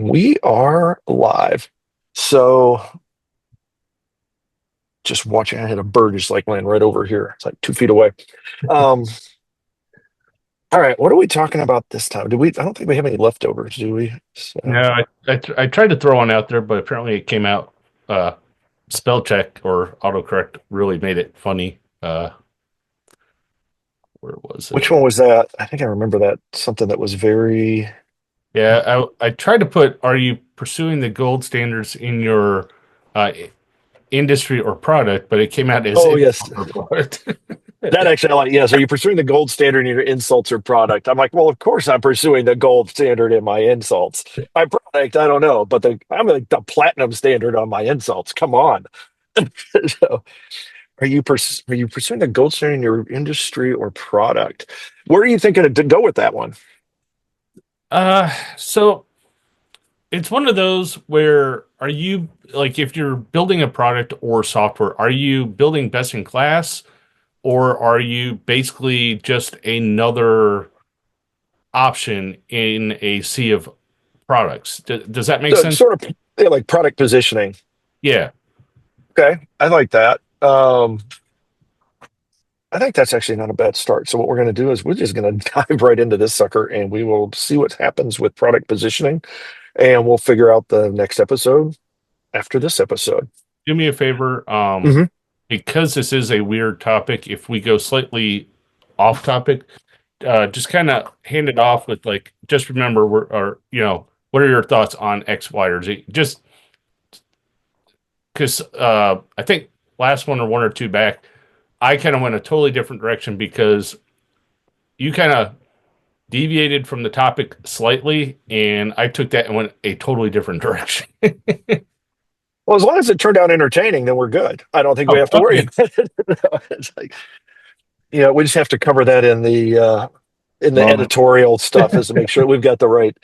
And we are live. So just watching, I had a bird just like land right over here. It's like 2 feet away. Um, all right, what are we talking about this time? I don't think we have any leftovers, do we? No, So, I tried to throw one out there, but apparently it came out spell check or autocorrect really made it funny. Where was which it? one was that? I think I remember that. Something that was very. Yeah, I tried to put, are you pursuing the gold standards in your uh, industry or product? But it came out as Oh, in yes. or product. That actually, I like, yes. Are you pursuing the gold standard in your insults or product? I'm like, well, of course I'm pursuing the gold standard in my insults. My product, I don't know, but I'm like the platinum standard on my insults. Come on. So, are you pursuing the gold standard in your industry or product? Where are you thinking to go with that one? So it's one of those where are you like if you're building a product or software, are you building best in class? Or are you basically just another option in a sea of products? Does that make So, sense? sort of yeah, like product positioning. Yeah. Okay, I like that. I think that's actually not a bad start. So what we're going to do is we're just going to dive right into this sucker, and we will see what happens with product positioning, and we'll figure out the next episode after this episode. Do me a favor, Hmm. because this is a weird topic, if we go slightly off topic, just kind of hand it off with like, just remember, what are your thoughts on X, Y, or Z? Just because I think last one or two back, I kind of went a totally different direction because you kind of deviated from the topic slightly, and I took that and went a totally different direction. Well, as long as it turned out entertaining, then we're good. I don't think we Oh, have to worry okay. about it. It's like, we just have to cover that in the Well, editorial stuff, is to make sure we've got the right,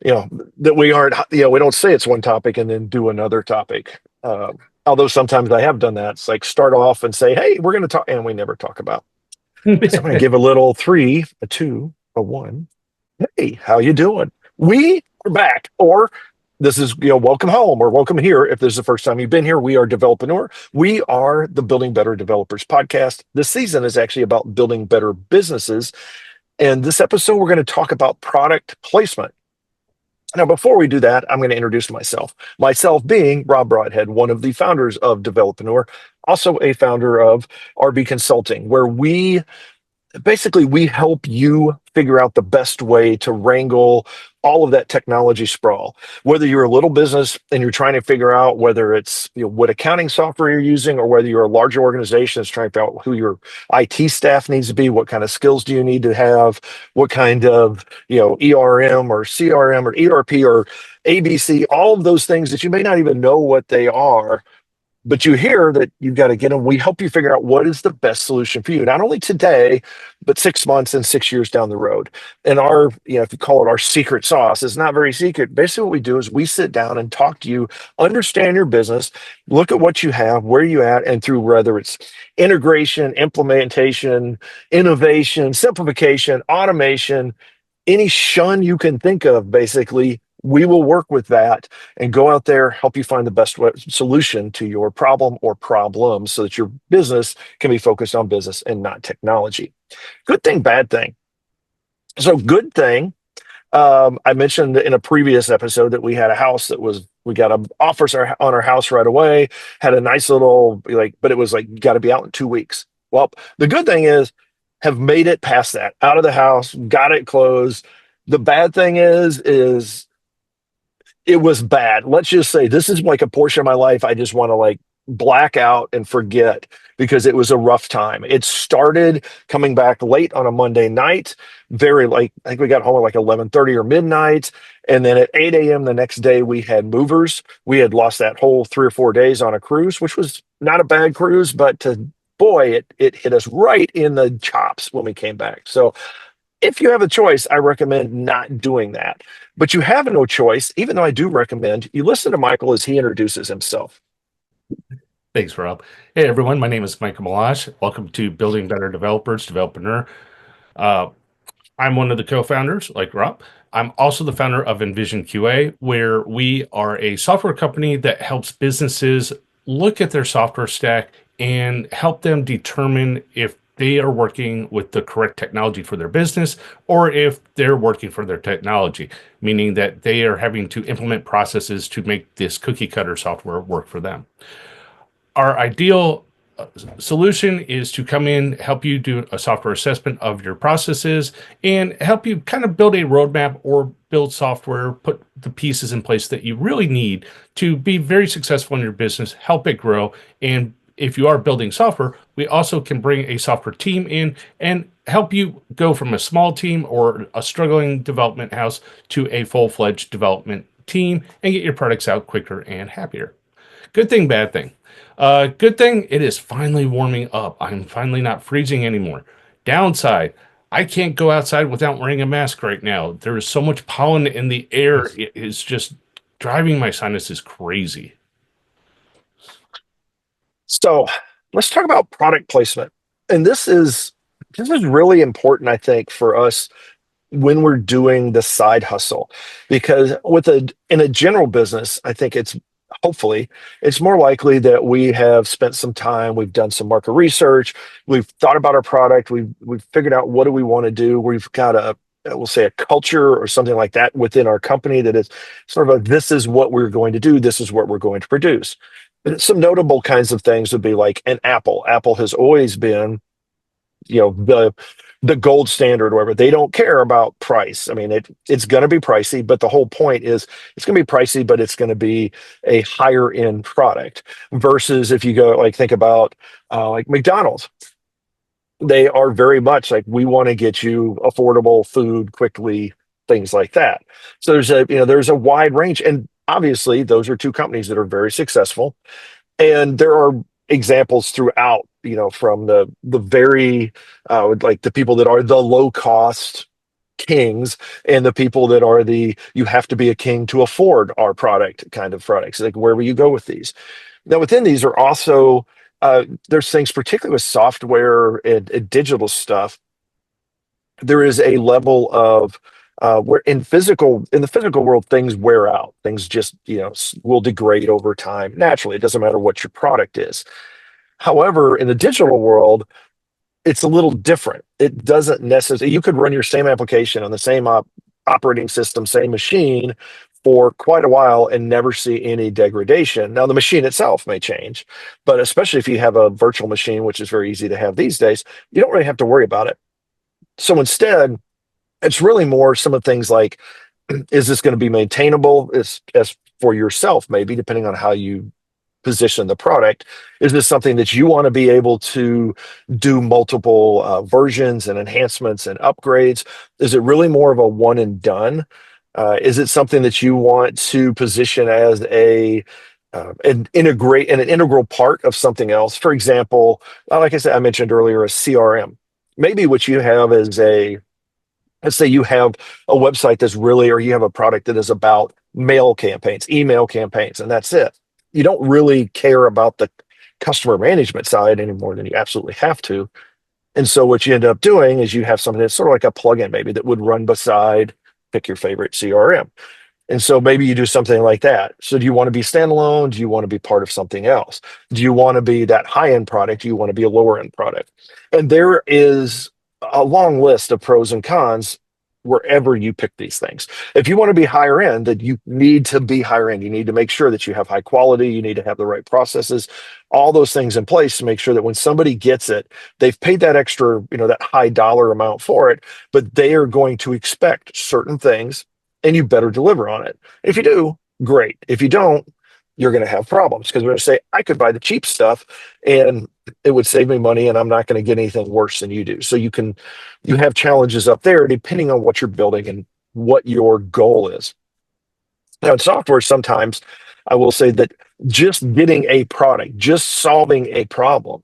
that we aren't, we don't say it's one topic and then do another topic. Although sometimes I have done that. It's like start off and say, hey, we're going to talk, and we never talk about. So I'm going to give a little three, a two, a one. Hey, how you doing? We are back, or this is welcome home or welcome here. If this is the first time you've been here, we are Developreneur. We are the Building Better Developers podcast. This season is actually about building better businesses, and this episode we're going to talk about product placement. Now, before we do that, I'm going to introduce myself. Myself being Rob Broadhead, one of the founders of Developreneur, also a founder of RB Consulting, where we help you figure out the best way to wrangle all of that technology sprawl. Whether you're a little business and you're trying to figure out whether it's what accounting software you're using, or whether you're a larger organization that's trying to figure out who your IT staff needs to be, what kind of skills do you need to have, what kind of ERM or CRM or ERP or ABC, all of those things that you may not even know what they are, but you hear that you've got to get them. We help you figure out what is the best solution for you, not only today, but 6 months and 6 years down the road. And if you call it our secret sauce, it's not very secret. Basically, what we do is we sit down and talk to you, understand your business, look at what you have, where you at, and through whether it's integration, implementation, innovation, simplification, automation, any shun you can think of, basically, we will work with that and go out there, help you find the best solution to your problem or problems so that your business can be focused on business and not technology. Good thing, bad thing. So, good thing, I mentioned in a previous episode that we had a house we got an offers on our house right away, had a nice little, but it was like, got to be out in 2 weeks. Well, the good thing is, have made it past that, out of the house, got it closed. The bad thing is it was bad. Let's just say this is like a portion of my life I just want to like black out and forget, because it was a rough time. It started coming back late on a Monday night, very like I think we got home at like 11:30 or midnight, and then at 8 a.m. the next day we had movers. We had lost that whole 3 or 4 days on a cruise, which was not a bad cruise, but boy, it hit us right in the chops when we came back. So if you have a choice, I recommend not doing that. But you have no choice, even though I do recommend you listen to Michael as he introduces himself. thanks, Rob. Hey, everyone. My name is Michael Meloche. Welcome to Building Better Developers, Developreneur. Uh, I'm one of the co-founders, like Rob. I'm also the founder of Envision QA, where we are a software company that helps businesses look at their software stack and help them determine if they are working with the correct technology for their business or if they're working for their technology, meaning that they are having to implement processes to make this cookie cutter software work for them. Our ideal solution is to come in, help you do a software assessment of your processes, and help you kind of build a roadmap or build software, put the pieces in place that you really need to be very successful in your business, help it grow. And if you are building software, we also can bring a software team in and help you go from a small team or a struggling development house to a full-fledged development team and get your products out quicker and happier. Good thing, bad thing. Good thing, it is finally warming up. I'm finally not freezing anymore. Downside, I can't go outside without wearing a mask right now. There is so much pollen in the air. It is just driving my sinuses crazy. So let's talk about product placement. And this is really important, I think, for us when we're doing the side hustle, because with a in a general business, I think it's hopefully it's more likely that we have spent some time, we've done some market research, we've thought about our product, we've figured out what do we want to do, we've got we'll say a culture or something like that within our company that is sort of a this is what we're going to do, this is what we're going to produce. And some notable kinds of things would be like an Apple. Apple has always been, the gold standard or whatever. They don't care about price. I mean, it's going to be pricey, but the whole point is it's going to be pricey, but it's going to be a higher end product. Versus if you go like think about like McDonald's, they are very much like we want to get you affordable food quickly, things like that. So there's a wide range, and obviously those are two companies that are very successful, and there are examples throughout, from the very like the people that are the low cost kings and the people that are the you have to be a king to afford our product kind of products. Like where will you go with these? Now within these are also there's things particularly with software and digital stuff. There is a level of where in the physical world things wear out, things just will degrade over time naturally. It doesn't matter what your product is. However, in the digital world, it's a little different. It doesn't necessarily, you could run your same application on the same operating system, same machine for quite a while and never see any degradation. Now, the machine itself may change, but especially if you have a virtual machine, which is very easy to have these days, you don't really have to worry about it. So instead, it's really more some of the things like, is this going to be maintainable as for yourself, maybe depending on how you position the product. Is this something that you want to be able to do multiple versions and enhancements and upgrades? Is it really more of a one and done? Is it something that you want to position as an integral part of something else? For example, like I said, I mentioned earlier, a CRM. Maybe what you have is let's say you have a website that's really, or you have a product that is about mail campaigns, email campaigns, and that's it. You don't really care about the customer management side any more than you absolutely have to. And so what you end up doing is you have something that's sort of like a plugin maybe that would run beside, pick your favorite CRM. And so maybe you do something like that. So do you want to be standalone? Do you want to be part of something else? Do you want to be that high end product? Do you want to be a lower end product? And there is a long list of pros and cons wherever you pick these things. If you want to be higher end, then you need to be higher end. You need to make sure that you have high quality. You need to have the right processes, all those things in place to make sure that when somebody gets it, they've paid that extra, that high dollar amount for it, but they are going to expect certain things and you better deliver on it. If you do, great. If you don't, you're going to have problems because we're going to say, I could buy the cheap stuff and it would save me money and I'm not going to get anything worse than you do. So you have challenges up there depending on what you're building and what your goal is. Now in software, sometimes I will say that just getting a product, just solving a problem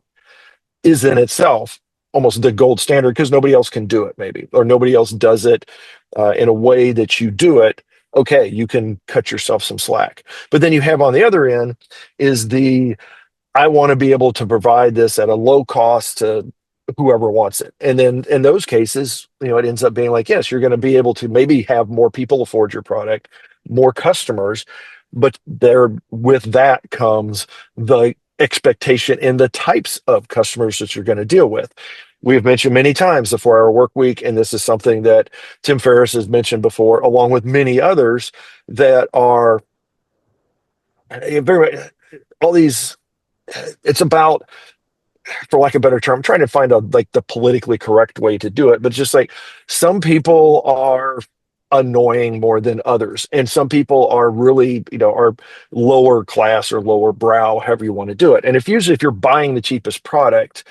is in itself almost the gold standard because nobody else can do it maybe, or nobody else does it in a way that you do it. Okay, you can cut yourself some slack. But then you have on the other end is I want to be able to provide this at a low cost to whoever wants it. And then in those cases, it ends up being like, yes, you're going to be able to maybe have more people afford your product, more customers, but there with that comes the expectation in the types of customers that you're going to deal with. We've mentioned many times the 4-hour work week, and this is something that Tim Ferriss has mentioned before, along with many others that are very all these. It's about, for lack of a better term, I'm trying to find out like the politically correct way to do it, but just like some people are annoying more than others, and some people are really, are lower class or lower brow, however you want to do it. And if you're buying the cheapest product,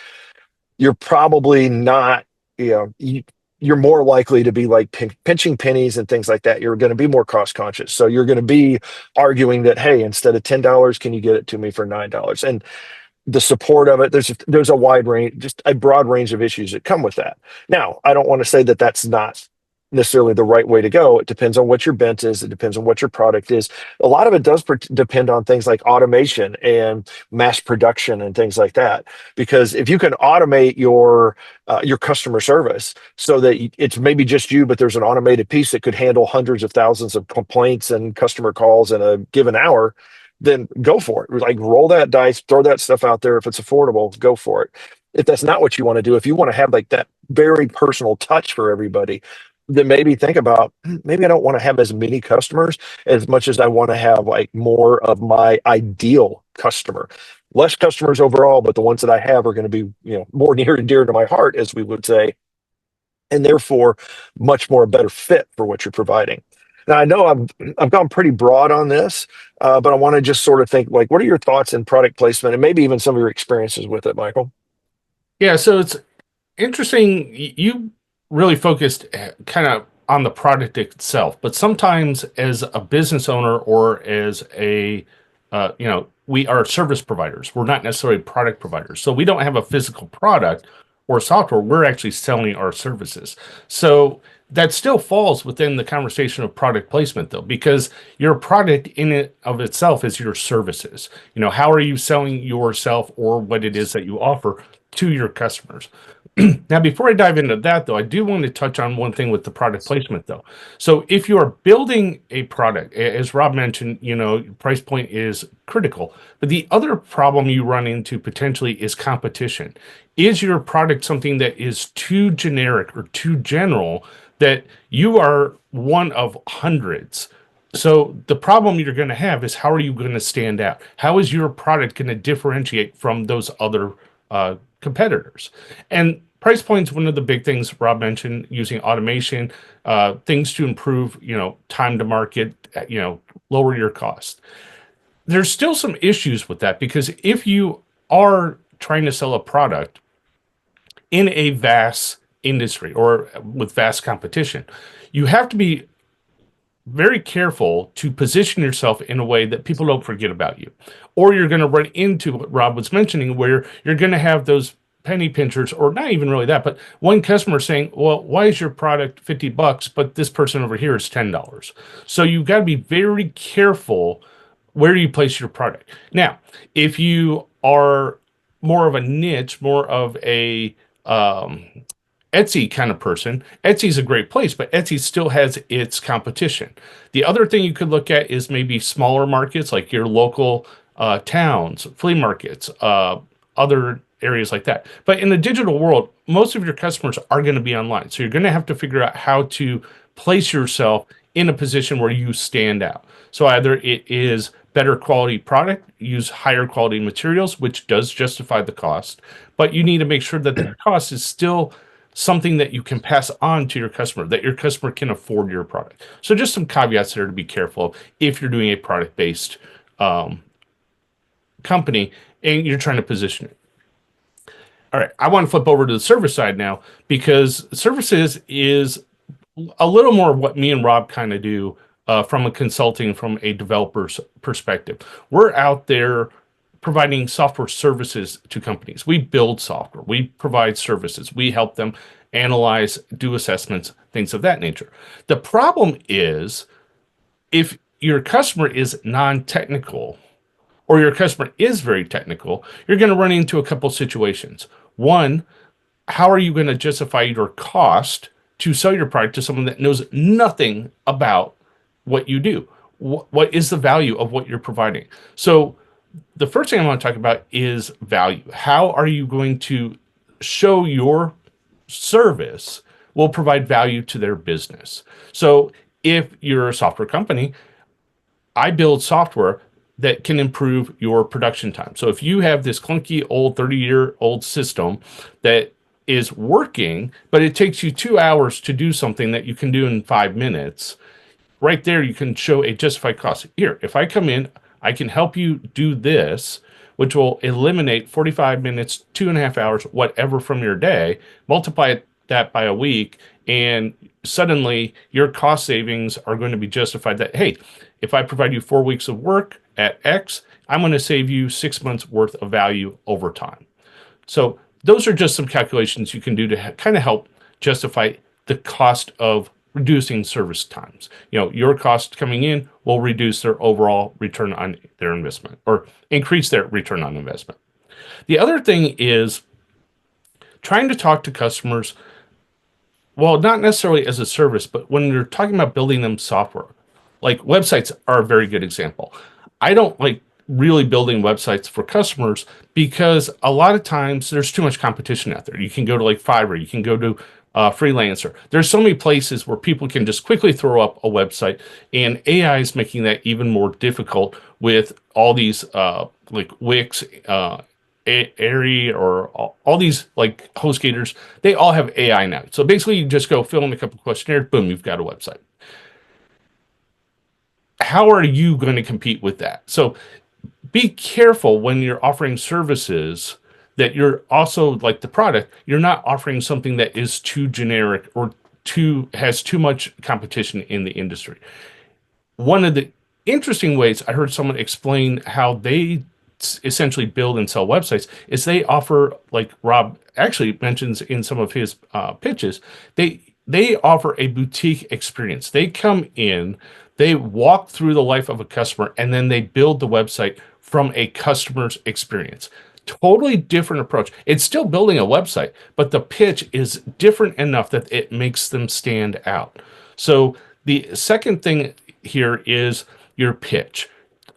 you're probably not, you're more likely to be like pinching pennies and things like that. You're going to be more cost conscious. So you're going to be arguing that, hey, instead of $10, can you get it to me for $9? And the support of it, there's a wide range, just a broad range of issues that come with that. Now, I don't want to say that that's not necessarily the right way to go. It depends on what your bent is. It depends on what your product is. A lot of it does depend on things like automation and mass production and things like that. Because if you can automate your customer service so that it's maybe just you, but there's an automated piece that could handle hundreds of thousands of complaints and customer calls in a given hour, then go for it. Like roll that dice, throw that stuff out there. If it's affordable, go for it. If that's not what you want to do, if you want to have like that very personal touch for everybody, then maybe think about, maybe I don't want to have as many customers as much as I want to have like more of my ideal customer. Less customers overall, but the ones that I have are going to be, more near and dear to my heart, as we would say, and therefore much more a better fit for what you're providing. Now I know I've gone pretty broad on this, but I want to just sort of think like, what are your thoughts in product placement and maybe even some of your experiences with it, Michael? Yeah, so it's interesting. You really focused kind of on the product itself, but sometimes as a business owner or as we are service providers. We're not necessarily product providers. So we don't have a physical product or software. We're actually selling our services. So that still falls within the conversation of product placement, though, because your product in it of itself is your services. How are you selling yourself or what it is that you offer to your customers? Now, before I dive into that, though, I do want to touch on one thing with the product placement, though. So, if you are building a product, as Rob mentioned, price point is critical. But the other problem you run into potentially is competition. Is your product something that is too generic or too general that you are one of hundreds? So the problem you're going to have is how are you going to stand out? How is your product going to differentiate from those other competitors? And price point is one of the big things Rob mentioned, using automation, things to improve, time to market, lower your cost. There's still some issues with that because if you are trying to sell a product in a vast industry or with vast competition, you have to be very careful to position yourself in a way that people don't forget about you. Or you're going to run into what Rob was mentioning, where you're going to have those penny pinchers, or not even really that, but one customer saying, well, why is your product $50, but this person over here is $10? So you've got to be very careful where you place your product. Now, if you are more of a niche, more of a Etsy kind of person, Etsy's a great place, but Etsy still has its competition. The other thing you could look at is maybe smaller markets like your local towns, flea markets, other areas like that. But in the digital world, most of your customers are going to be online. So you're going to have to figure out how to place yourself in a position where you stand out. So either it is better quality product, use higher quality materials, which does justify the cost, but you need to make sure that the cost is still something that you can pass on to your customer, that your customer can afford your product. So just some caveats there to be careful of if you're doing a product-based company and you're trying to position it. All right, I want to flip over to the service side now because services is a little more what me and Rob kind of do from a consulting, from a developer's perspective. We're out there providing software services to companies. We build software, we provide services, we help them analyze, do assessments, things of that nature. The problem is if your customer is non-technical or your customer is very technical, you're going to run into a couple situations. One, how are you going to justify your cost to sell your product to someone that knows nothing about what you do? What is the value of what you're providing? So the first thing I want to talk about is value. How are you going to show your service will provide value to their business? So if you're a software company, I build software that can improve your production time. So if you have this clunky old 30-year-old system that is working, but it takes you 2 hours to do something that you can do in 5 minutes, right there you can show a justified cost. Here, if I come in, I can help you do this, which will eliminate 45 minutes, 2.5 hours, whatever from your day, multiply that by a week, and suddenly your cost savings are going to be justified that, hey, if I provide you 4 weeks of work at X, I'm going to save you 6 months worth of value over time. So those are just some calculations you can do to kind of help justify the cost of reducing service times. Your cost coming in will reduce their overall return on their investment or increase their return on investment. The other thing is trying to talk to customers, well, not necessarily as a service, but when you're talking about building them software, like websites are a very good example. I don't like really building websites for customers because a lot of times there's too much competition out there. You can go to like Fiverr, you can go to Freelancer. There's so many places where people can just quickly throw up a website, and AI is making that even more difficult with all these like Wix, Airy, or all these like HostGators. They all have AI now. So basically, you just go fill in a couple questionnaires, boom, you've got a website. How are you going to compete with that? So be careful when you're offering services that you're also like the product, you're not offering something that is too generic or too has too much competition in the industry. One of the interesting ways I heard someone explain how they essentially build and sell websites is they offer, like Rob actually mentions in some of his pitches, they offer a boutique experience. They come in, they walk through the life of a customer, and then they build the website from a customer's experience. Totally different approach. It's still building a website, but the pitch is different enough that it makes them stand out. So the second thing here is your pitch.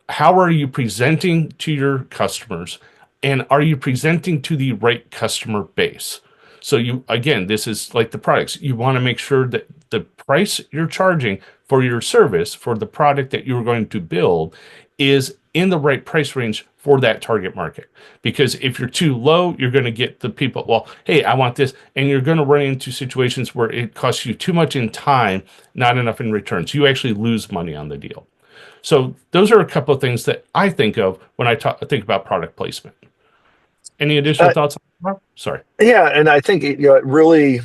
How are you presenting to your customers, and are you presenting to the right customer base? So you, again, this is like the products. You want to make sure that the price you're charging for your service, for the product that you're going to build, is in the right price range for that target market. Because if you're too low, you're going to get the people, well, hey, I want this. And you're going to run into situations where it costs you too much in time, not enough in return. So you actually lose money on the deal. So those are a couple of things that I think of when I think about product placement. Any additional Uh, thoughts? Sorry. yeah, and I think it really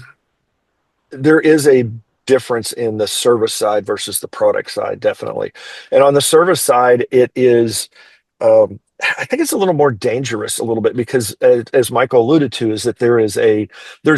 there is a difference in the service side versus the product side, definitely. And on the service side, it is I think it's a little more dangerous a little bit because as Michael alluded to, is that there's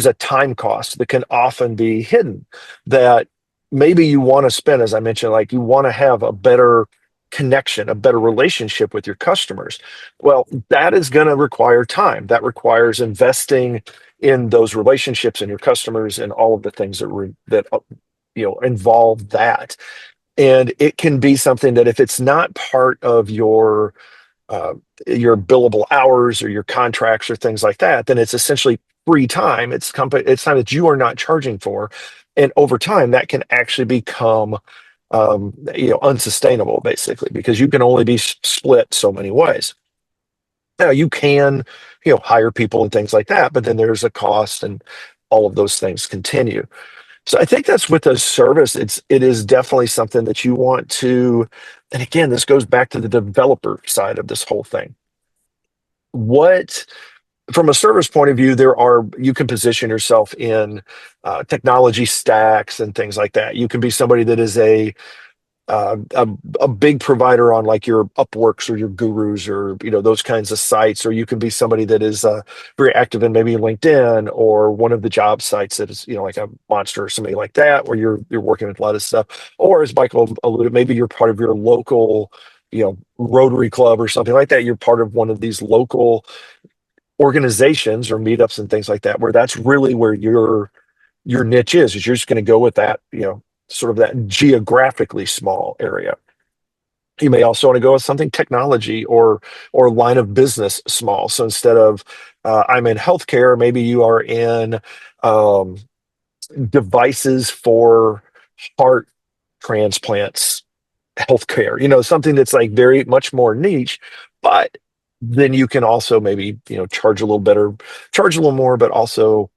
a time cost that can often be hidden that maybe you want to spend, as I mentioned, like you want to have a better connection, a better relationship with your customers. Well, that is going to require time. That requires investing in those relationships and your customers and all of the things that involve that. And it can be something that if it's not part of uh, your billable hours or your contracts or things like that, then it's essentially free time. It's time that you are not charging for, and over time that can actually become unsustainable, basically, because you can only be split so many ways. Now you can hire people and things like that, but then there's a cost, and all of those things continue. So I think that's with a service. It is definitely something that you want to, and again, this goes back to the developer side of this whole thing. What From a service point of view, you can position yourself in technology stacks and things like that. You can be somebody that is a big provider on like your Upworks or your Gurus or those kinds of sites, or you can be somebody that is very active in maybe LinkedIn or one of the job sites that is like a Monster or somebody like that, where you're working with a lot of stuff. Or as Michael alluded, maybe you're part of your local Rotary Club or something like that. You're part of one of these local organizations or meetups and things like that, where that's really where your niche is you're just going to go with that, sort of that geographically small area. You may also want to go with something technology or line of business small. So instead of I'm in healthcare, maybe you are in um, devices for heart transplants, healthcare, something that's like very much more niche, but then you can also maybe, charge a little better, charge a little more, but also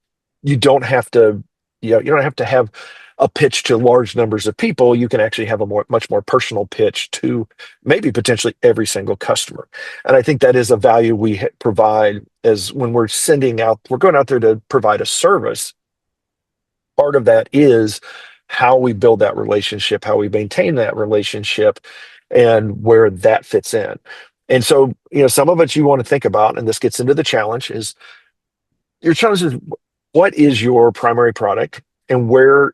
you don't have to, you don't have to have a pitch to large numbers of people. You can actually have a much more personal pitch to maybe potentially every single customer. And I think that is a value we provide as when we're going out there to provide a service. Part of that is how we build that relationship, how we maintain that relationship, and where that fits in. And so, some of it you want to think about, and this gets into the challenge, is your challenge is what is your primary product and where,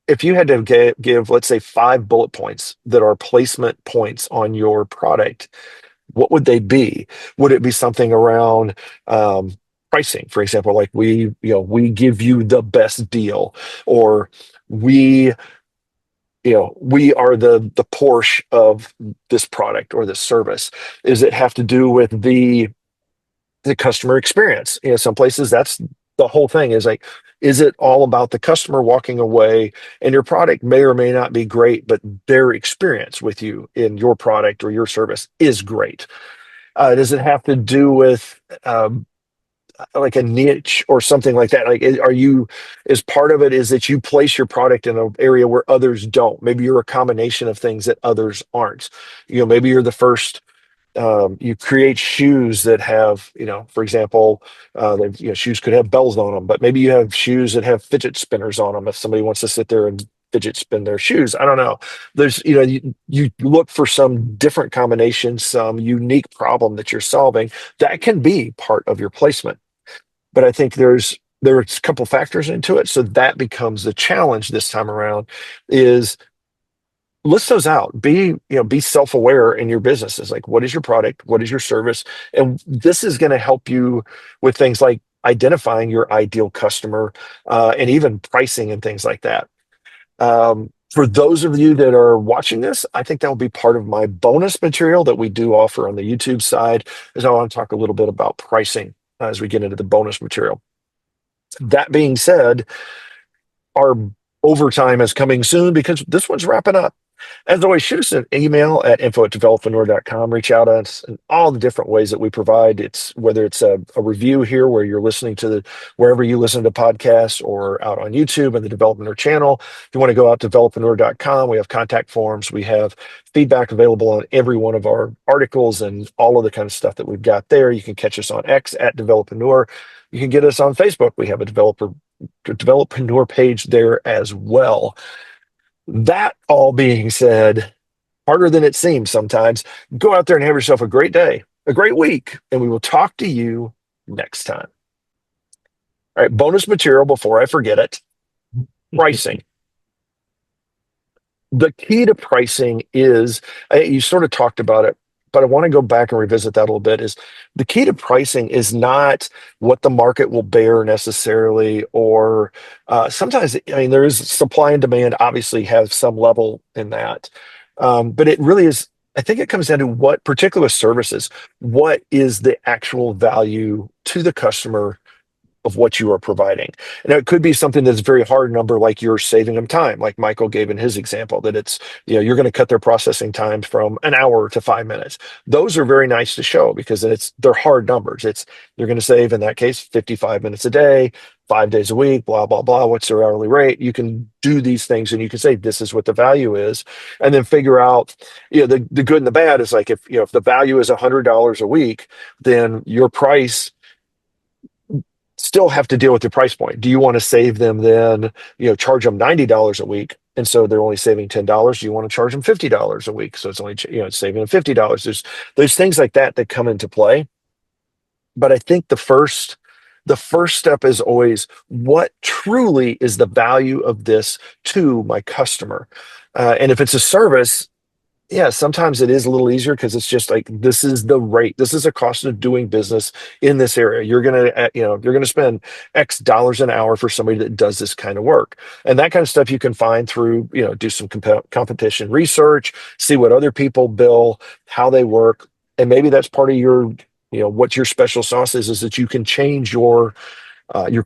if you had to give, let's say, 5 bullet points that are placement points on your product, what would they be? Would it be something around pricing, for example, like we give you the best deal, or we we are the Porsche of this product or this service? Does it have to do with the customer experience? Some places that's the whole thing is like, is it all about the customer walking away and your product may or may not be great, but their experience with you in your product or your service is great? Does it have to do with like a niche or something like that? Like, is part of it is that you place your product in an area where others don't? Maybe you're a combination of things that others aren't. Maybe you're the first. You create shoes that have, for example, shoes could have bells on them, but maybe you have shoes that have fidget spinners on them if somebody wants to sit there and fidget spin their shoes. I don't know. There's, you look for some different combination, some unique problem that you're solving that can be part of your placement. But I think there's a couple factors into it. So that becomes the challenge this time around is list those out. Be self-aware in your business. Is like, what is your product? What is your service? And this is going to help you with things like identifying your ideal customer, and even pricing and things like that. For those of you that are watching this, I think that will be part of my bonus material that we do offer on the YouTube side, is I want to talk a little bit about pricing as we get into the bonus material. That being said, our overtime is coming soon because this one's wrapping up. As always, shoot us an email at info@developreneur.com. Reach out to us in all the different ways that we provide. It's whether it's a review here where you're listening to wherever you listen to podcasts, or out on YouTube and the Developreneur channel. If you want to go out to developreneur.com, we have contact forms. We have feedback available on every one of our articles and all of the kind of stuff that we've got there. You can catch us on X at Developreneur. You can get us on Facebook. We have a Developreneur page there as well. That all being said, harder than it seems sometimes. Go out there and have yourself a great day, a great week, and we will talk to you next time. All right, bonus material before I forget it. Pricing. The key to pricing is, you sort of talked about it, but I want to go back and revisit that a little bit, is the key to pricing is not what the market will bear necessarily, or sometimes, I mean, there is supply and demand, obviously have some level in that. But it really is, I think it comes down to what particular services, what is the actual value to the customer of what you are providing. And it could be something that's a very hard number, like you're saving them time, like Michael gave in his example, that it's, you're going to cut their processing time from an hour to 5 minutes. Those are very nice to show because they're hard numbers. You're going to save, in that case, 55 minutes a day, 5 days a week, blah, blah, blah. What's their hourly rate? You can do these things and you can say, this is what the value is, and then figure out, the good and the bad is like, if the value is $100 a week, then your price still have to deal with your price point. Do you want to save them then, charge them $90 a week? And so they're only saving $10. Do you want to charge them $50 a week? So it's only, it's saving them $50. There's things like that come into play. But I think the first step is always, what truly is the value of this to my customer? And if it's a service, Yeah, sometimes it is a little easier because it's just like this is the rate. This is a cost of doing business in this area. You're gonna spend X dollars an hour for somebody that does this kind of work, and that kind of stuff you can find through do some competition research, see what other people bill, how they work, and maybe that's part of your what your special sauce is that you can change your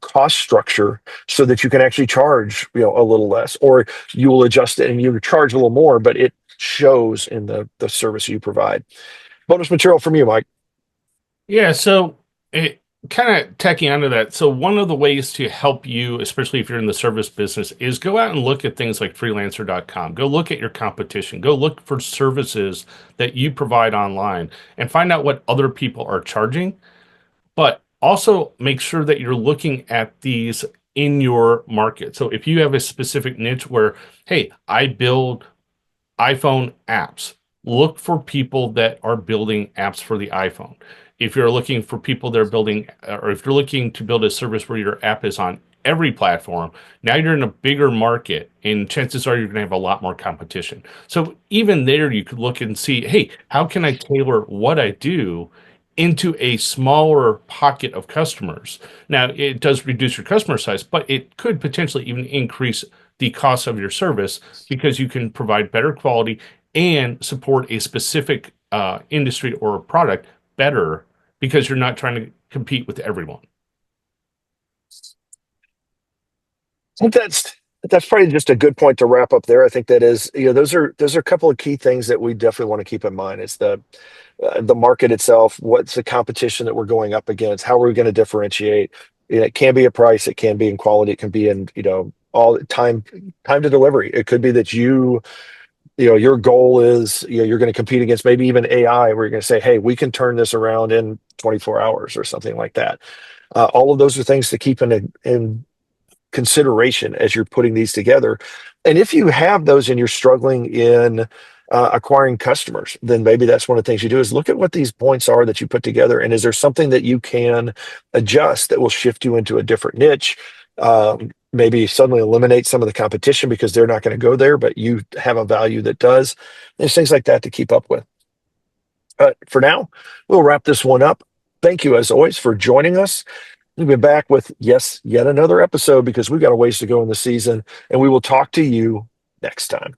cost structure so that you can actually charge a little less, or you will adjust it and you charge a little more, but it shows in the service you provide. Bonus material from you, Mike. Yeah, so it kind of tacking onto that. So one of the ways to help you, especially if you're in the service business, is go out and look at things like freelancer.com. Go look at your competition. Go look for services that you provide online and find out what other people are charging. But also make sure that you're looking at these in your market. So if you have a specific niche where, hey, I build iPhone apps. Look for people that are building apps for the iPhone. If you're looking for people that are building, or if you're looking to build a service where your app is on every platform, now you're in a bigger market, and chances are you're going to have a lot more competition. So even there, you could look and see, hey, how can I tailor what I do into a smaller pocket of customers? Now, it does reduce your customer size, but it could potentially even increase the cost of your service because you can provide better quality and support a specific industry or product better because you're not trying to compete with everyone. I think that's probably just a good point to wrap up there. I think that is, those are a couple of key things that we definitely want to keep in mind. It's the market itself, what's the competition that we're going up against, how are we going to differentiate. It can be a price, it can be in quality, it can be in all time to delivery. It could be that your goal is you're going to compete against maybe even AI, where you're going to say, hey, we can turn this around in 24 hours or something like that. All of those are things to keep in consideration as you're putting these together. And if you have those and you're struggling in acquiring customers, then maybe that's one of the things you do is look at what these points are that you put together. And is there something that you can adjust that will shift you into a different niche? Maybe suddenly eliminate some of the competition because they're not going to go there, but you have a value that does. There's things like that to keep up with. But for now, we'll wrap this one up. Thank you, as always, for joining us. We'll be back with, yes, yet another episode because we've got a ways to go in the season, and we will talk to you next time.